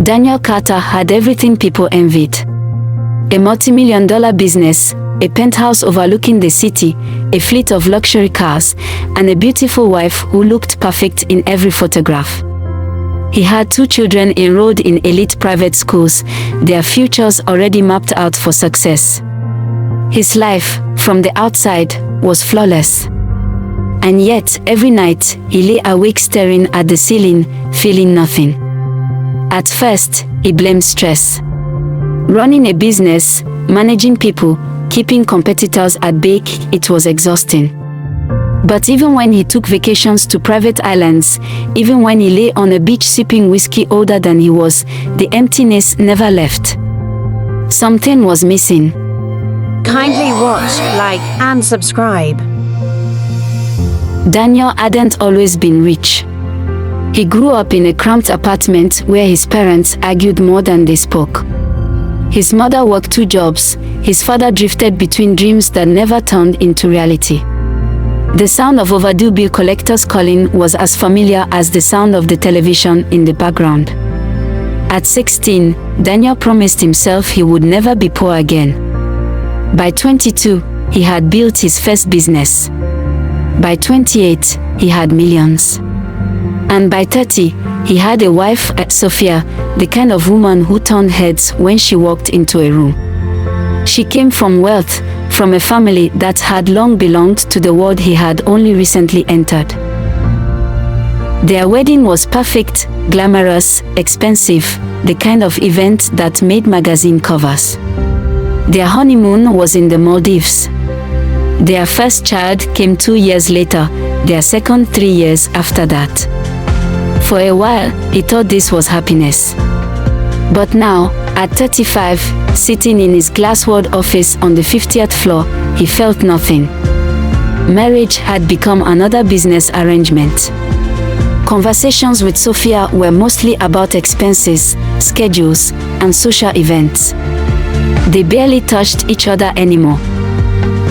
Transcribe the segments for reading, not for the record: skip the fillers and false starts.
Daniel Carter had everything people envied. A multi-million-dollar business, a penthouse overlooking the city, a fleet of luxury cars, and a beautiful wife who looked perfect in every photograph. He had 2 children enrolled in elite private schools, their futures already mapped out for success. His life, from the outside, was flawless. And yet, every night, he lay awake staring at the ceiling, feeling nothing. At first, he blamed stress. Running a business, managing people, keeping competitors at bay, it was exhausting. But even when he took vacations to private islands, even when he lay on a beach sipping whiskey older than he was, the emptiness never left. Something was missing. Kindly watch, like, and subscribe. Daniel hadn't always been rich. He grew up in a cramped apartment where his parents argued more than they spoke. His mother worked 2 jobs, his father drifted between dreams that never turned into reality. The sound of overdue bill collectors calling was as familiar as the sound of the television in the background. At 16, Daniel promised himself he would never be poor again. By 22, he had built his first business. By 28, he had millions. And by 30, he had a wife, Sophia, the kind of woman who turned heads when she walked into a room. She came from wealth, from a family that had long belonged to the world he had only recently entered. Their wedding was perfect, glamorous, expensive, the kind of event that made magazine covers. Their honeymoon was in the Maldives. Their first child came 2 years later, their second 3 years after that. For a while, he thought this was happiness. But now, at 35, sitting in his glass-walled office on the 50th floor, he felt nothing. Marriage had become another business arrangement. Conversations with Sophia were mostly about expenses, schedules, and social events. They barely touched each other anymore.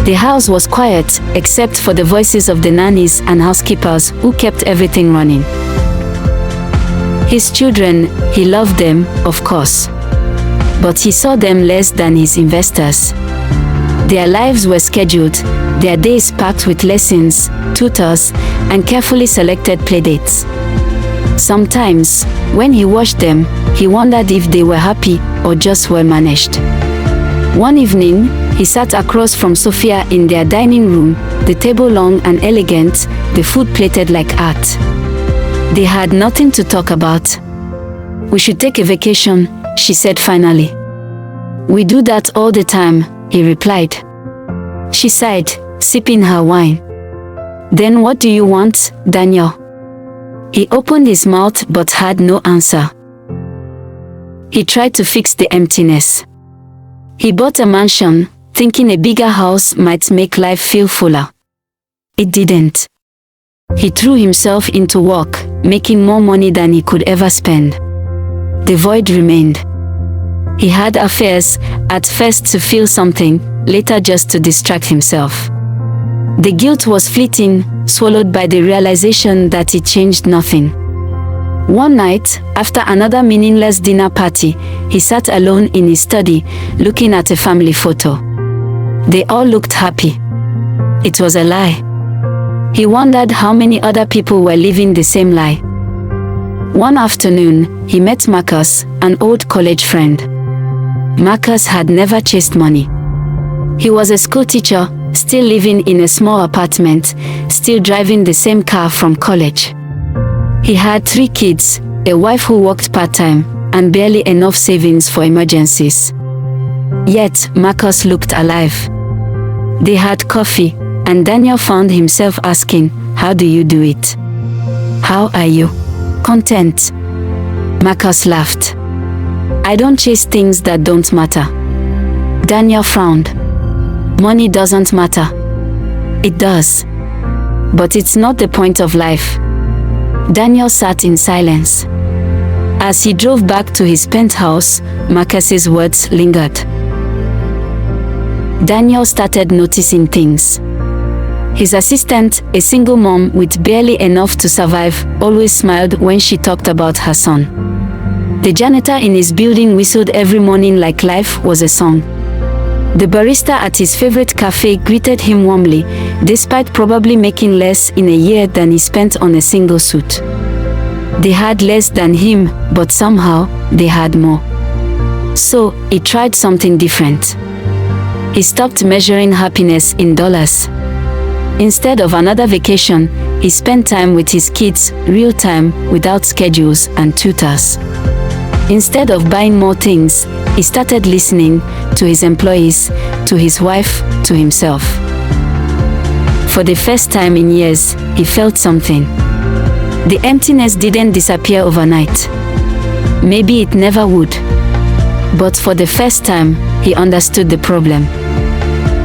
The house was quiet, except for the voices of the nannies and housekeepers who kept everything running. His children, he loved them, of course. But he saw them less than his investors. Their lives were scheduled, their days packed with lessons, tutors, and carefully selected playdates. Sometimes, when he watched them, he wondered if they were happy or just well managed. One evening, he sat across from Sophia in their dining room, the table long and elegant, the food plated like art. They had nothing to talk about. "We should take a vacation," she said finally. "We do that all the time," he replied. She sighed, sipping her wine. "Then what do you want, Daniel?" He opened his mouth but had no answer. He tried to fix the emptiness. He bought a mansion, thinking a bigger house might make life feel fuller. It didn't. He threw himself into work, making more money than he could ever spend. The void remained. He had affairs, at first to feel something, later just to distract himself. The guilt was fleeting, swallowed by the realization that it changed nothing. One night, after another meaningless dinner party, he sat alone in his study, looking at a family photo. They all looked happy. It was a lie. He wondered how many other people were living the same lie. One afternoon, he met Marcus, an old college friend. Marcus had never chased money. He was a schoolteacher, still living in a small apartment, still driving the same car from college. He had 3 kids, a wife who worked part-time, and barely enough savings for emergencies. Yet, Marcus looked alive. They had coffee, and Daniel found himself asking, "How do you do it? How are you? Content?" Marcus laughed. "I don't chase things that don't matter." Daniel frowned. "Money doesn't matter." "It does. But it's not the point of life." Daniel sat in silence. As he drove back to his penthouse, Marcus's words lingered. Daniel started noticing things. His assistant, a single mom with barely enough to survive, always smiled when she talked about her son. The janitor in his building whistled every morning like life was a song. The barista at his favorite cafe greeted him warmly, despite probably making less in a year than he spent on a single suit. They had less than him, but somehow they had more. So, he tried something different. He stopped measuring happiness in dollars. Instead of another vacation, he spent time with his kids, real time, without schedules and tutors. Instead of buying more things, he started listening to his employees, to his wife, to himself. For the first time in years, he felt something. The emptiness didn't disappear overnight. Maybe it never would. But for the first time, he understood the problem.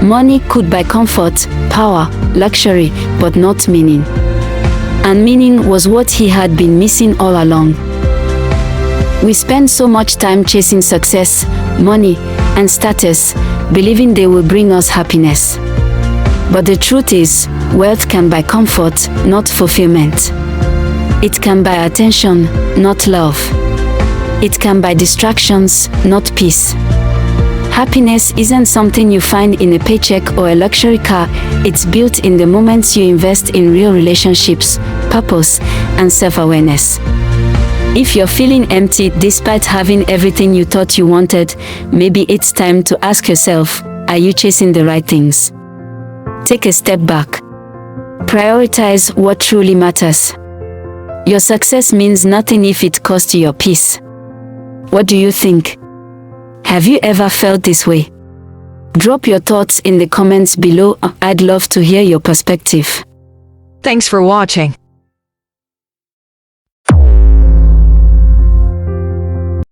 Money could buy comfort, power, luxury, but not meaning. And meaning was what he had been missing all along. We spend so much time chasing success, money, and status, believing they will bring us happiness. But the truth is, wealth can buy comfort, not fulfillment. It can buy attention, not love. It can buy distractions, not peace. Happiness isn't something you find in a paycheck or a luxury car. It's built in the moments you invest in real relationships, purpose, and self-awareness. If you're feeling empty despite having everything you thought you wanted, maybe it's time to ask yourself, are you chasing the right things? Take a step back. Prioritize what truly matters. Your success means nothing if it costs you your peace. What do you think? Have you ever felt this way? Drop your thoughts in the comments below. I'd love to hear your perspective. Thanks for watching.